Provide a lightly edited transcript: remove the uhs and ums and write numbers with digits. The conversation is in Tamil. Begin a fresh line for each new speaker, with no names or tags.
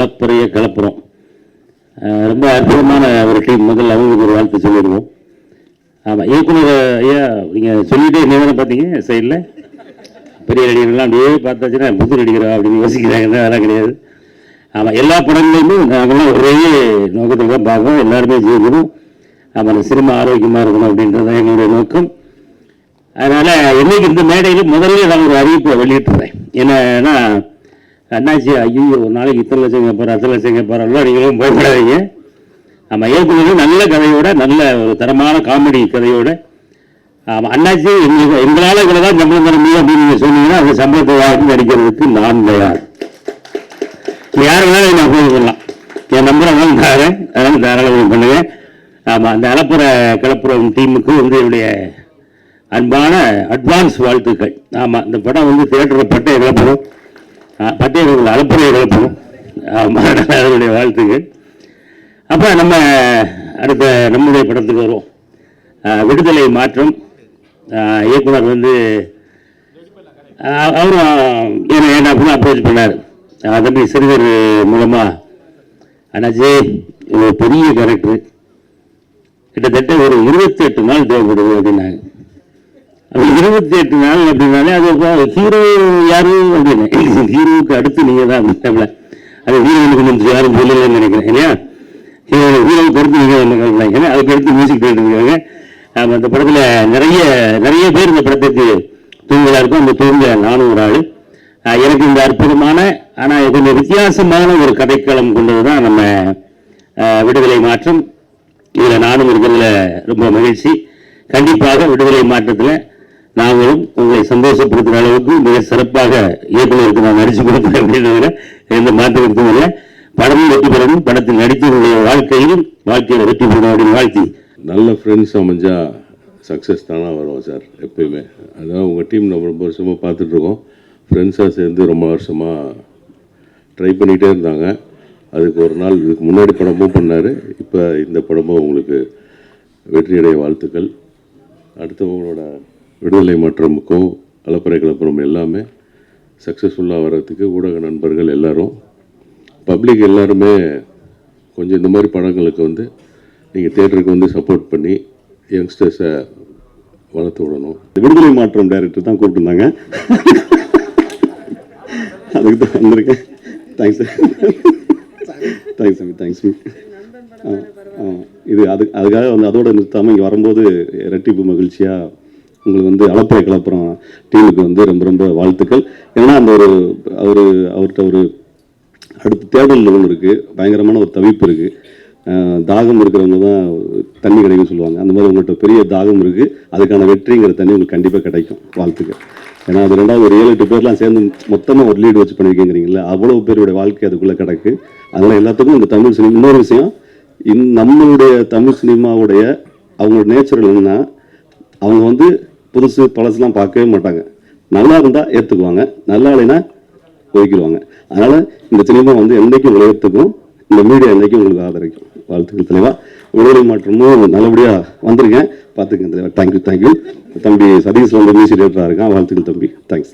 அளப்பறைய கலப்புறோம். ரொம்ப அற்புதமான ஒரு டீம். முதல்ல அவங்களுக்கு ஒரு வாழ்த்து சொல்லிடுவோம். ஆமாம், இயக்குனர் ஐயா நீங்கள் சொல்லிவிட்டு என்ன பார்த்தீங்க சைடில் பெரிய நடிகர்கள்லாம் அப்படியே பார்த்தாச்சுன்னா புது நடிகரா அப்படின்னு யோசிக்கிறாங்க. அதெல்லாம் கிடையாது. ஆமாம், எல்லா படங்களையுமே நாங்கள்லாம் ஒரே நோக்கத்தில் தான் பார்க்கணும். எல்லாருமே ஜெயிக்கணும். ஆமாம், அந்த சினிமா ஆரோக்கியமாக இருக்கணும் அப்படின்றது தான் எங்களுடைய நோக்கம். அதனால் இன்னைக்கு இந்த மேடையில் முதல்ல நான் ஒரு அறிவிப்பை வெளியிட்டுறேன். என்னன்னா, அண்ணாச்சி ஐயோ ஒரு நாளைக்கு இத்தனை லட்சம் கேட்பார், அத்தனை லட்சம் கேட்பாரெல்லாம் நீங்களும் பயப்படாதீங்க. ஆமாம், ஏற்கனவே நல்ல கதையோட, நல்ல ஒரு தரமான காமெடி கதையோட, ஆமாம் அண்ணாச்சி எங்களால் இவ்வளோ தான் சம்பளம் தர முடியும் அப்படின்னு நீங்கள் சொன்னீங்கன்னா அந்த சம்பளத்தை வாங்கி நடிக்கிறதுக்கு நான் தயார். யார் வேணாலும் நான் போய் சொல்லலாம். என் நம்பரை தான் தரேன், அதனால் தாராளமாக பண்ணுங்க. ஆமாம், அந்த அலப்புற கிளப்புறம் டீமுக்கு வந்து என்னுடைய அன்பான அட்வான்ஸ் வாழ்த்துக்கள். ஆமாம், இந்த படம் வந்து தியேட்டரில் பட்டையை கிளப்பணும், பட்டையை அலப்புறையை கிளப்பணும். ஆமாம், அதனுடைய வாழ்த்துக்கள். அப்போ நம்ம அடுத்த நம்முடைய படத்துக்கு வருவோம். விடுதலை மாற்றம். இயக்குனர் வந்து அவரும் என்ன அப்படின்னு அப்ரோச் பண்ணார். தம்பி சிறுவர் மூலமாக அண்ணாச்சி ஒரு பெரிய கேரக்டர், கிட்டத்தட்ட ஒரு 28 நாள் தேவைப்படுது அப்படின்னாங்க. அப்போ 28 நாள் அப்படின்னாலே அது ஹீரோ யாரும் அப்படின்னு, ஹீரோவுக்கு அடுத்து நீங்கள் தான் அப்படின்னா அது ஹீரோனுக்கு கொஞ்சம் யாரும் சொல்லலன்னு நினைக்கிறேன் இல்லையா? ஹீரோவுக்கு அடுத்து நீங்கள் என்ன கலந்தாங்க, அதுக்கு அடுத்து மியூசிக் போயிட்டுருக்காங்க. அந்த படத்தில் நிறைய பேர் இந்த படத்துக்கு தூங்கலாக இருக்கும். அந்த தூங்க நானும் ஒரு ஆள். எனக்கு இந்த அற்புதமான ஆனால் கொஞ்சம் வித்தியாசமான ஒரு கதைக்களம் கொண்டது தான் நம்ம விடுதலை மாற்றம். இதில் நானும் இருக்கிறதுல ரொம்ப மகிழ்ச்சி. கண்டிப்பாக விடுதலை மாற்றத்தில் நாங்களும் உங்களை சந்தோஷப்படுத்துகிற அளவுக்கு மிக சிறப்பாக இயக்குநருக்கு நான் நடிச்சு கொடுப்பேன் அப்படின்றதுல எந்த மாற்றம் இருக்கும் இல்லை. படமும் வெற்றி பெறணும், படத்தில் நடித்தவருடைய வாழ்க்கையில் வெற்றி பெறணும் அப்படின்னு வாழ்த்தி.
நல்ல ஃப்ரெண்ட்ஸ் அமைஞ்சா சக்ஸஸ் தானே வரும் சார் எப்பயுமே. அதான் உங்கள் டீம் நம்ம ரொம்ப வருஷமாக பார்த்துட்ருக்கோம். ஃப்ரெண்ட்ஸாக சேர்ந்து ரொம்ப வருஷமாக ட்ரை பண்ணிகிட்டே இருந்தாங்க. அதுக்கு ஒரு நாள் இதுக்கு முன்னாடி படமும் பண்ணார், இப்போ இந்த படமும் உங்களுக்கு வெற்றியடைய வாழ்த்துக்கள். அடுத்தவங்களோட விடுதலை மாற்றமுக்கும் அலப்பறை கிளப்புறம் எல்லாமே சக்ஸஸ்ஃபுல்லாக வர்றதுக்கு ஊடக நண்பர்கள் எல்லோரும், பப்ளிக் எல்லாருமே கொஞ்சம் இந்த மாதிரி படங்களுக்கு வந்து நீங்கள் தியேட்டருக்கு வந்து சப்போர்ட் பண்ணி யங்ஸ்டர்ஸை வளர்த்து விடணும்.
விடுதலை மாற்றம் டைரக்டர் தான் கூப்பிட்டுருந்தாங்க, அதுக்கு தான் வந்திருக்கேன். Thanks thanks thanks. இது அதுக்காக வந்து அதோடு நிறுத்தாமல் இங்கே வரும்போது இரட்டிப்பு மகிழ்ச்சியாக உங்களுக்கு வந்து அலப்பறை கிளப்புறம் டீமுக்கு வந்து ரொம்ப ரொம்ப வாழ்த்துக்கள். ஏன்னா அந்த அவர்கிட்ட ஒரு அடுத்த தேடல் ஒன்று இருக்குது, பயங்கரமான ஒரு தவிப்பு இருக்குது. தாகம் இருக்கிறவங்க தான் தண்ணி கிடைக்கும் சொல்லுவாங்க. அந்த மாதிரி உங்கள்கிட்ட பெரிய தாகம் இருக்குது, அதுக்கான வெற்றிங்கிற தண்ணி உங்களுக்கு கண்டிப்பாக கிடைக்கும். வாழ்த்துக்கள். ஏன்னா அது ரெண்டாவது ஒரு 7-8 பேர்லாம் சேர்ந்து மொத்தமாக ஒரு லீடு வச்சு பண்ணியிருக்கீங்கிறீங்களா, அவ்வளோ பேருடைய வாழ்க்கை அதுக்குள்ளே கிடக்கு. அதனால் எல்லாத்துக்கும் இந்த தமிழ் சினிமா இன்னொரு விஷயம், நம்மளுடைய தமிழ் சினிமாவுடைய அவங்களோட நேச்சுரல் என்னன்னா, அவங்க வந்து புதுசு பழசுலாம் பார்க்கவே மாட்டாங்க. நல்லா இருந்தால் ஏற்றுக்குவாங்க, நல்லா இல்லைன்னா ஒதுக்கிடுவாங்க. அதனால் இந்த சினிமா வந்து என்றைக்கும் உலகத்துக்கும், இந்த மீடியா என்றைக்கும் உங்களுக்கு ஆதரிக்கும். வாழ்த்துக்கள் தலைவா. விடுதலை மாற்றமும் நல்லபடியாக வந்திருக்கேன், பார்த்துக்கங்க தலைவா. தேங்க்யூ. தம்பி சதீஷ் வந்து மியூசிக் டேரக்டராக இருக்கான். வாழ்த்துக்கள் தம்பி. தேங்க்ஸ்.